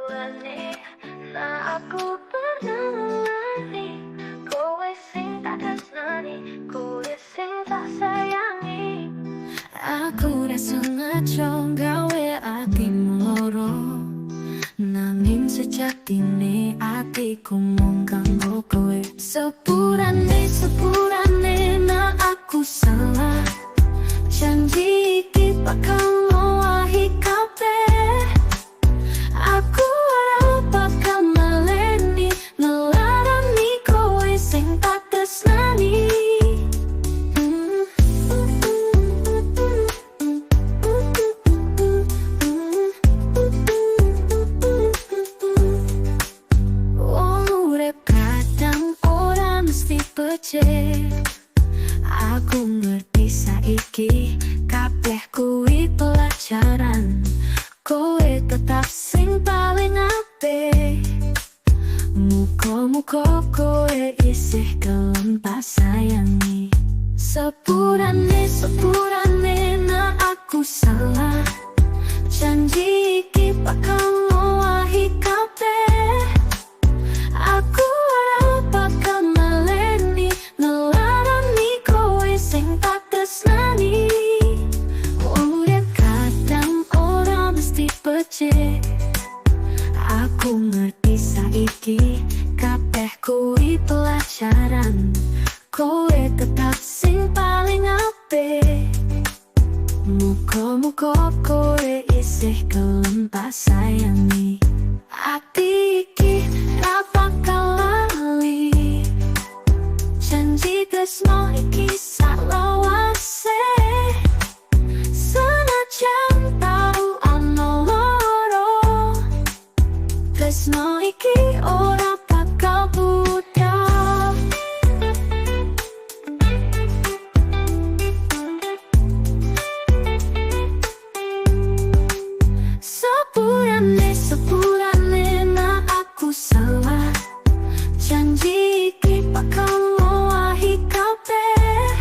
sepulane nah aku pernah ngelani kowe sing tak tresnani kowe sing tak sayangi aku ora sengaja gawe atimu loro nanging sejatine atiku mung kanggo kowe sepurane nah aku salah janji iki bakal ngowahi kabeh aku ora bakal maleni ngelarani kowe sing tak tresnani wong urip kadang ora mesti becik aku ngerti saiki kabeh kuwi pelajaran kowe tetap sing paling apik muga-muga kowe isih gelem tak sayangi sepurane nah aku salah janji iki bakal ngowahi kabeh aku ora bakal maleni ngelarani kowe sing tak tresnani urip kadang ora mesti becik aku ngerti saiki kabeh kuwi pelajaran kowe tetap sing paling apik muga-muga kowe isih gelem tak sayangi ati iki ra bakal lali janji tresno iki salawase senajan tau ana loro tresno iki ora bakal pudar sepurane nah aku salah janji iki bakal ngowahi kabeh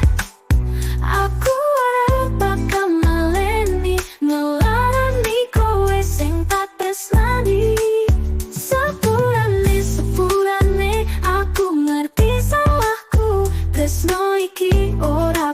aku ora bakal maleni ngelarani kowe sing tak tresnani sepurane aku ngerti salahku tresno iki ora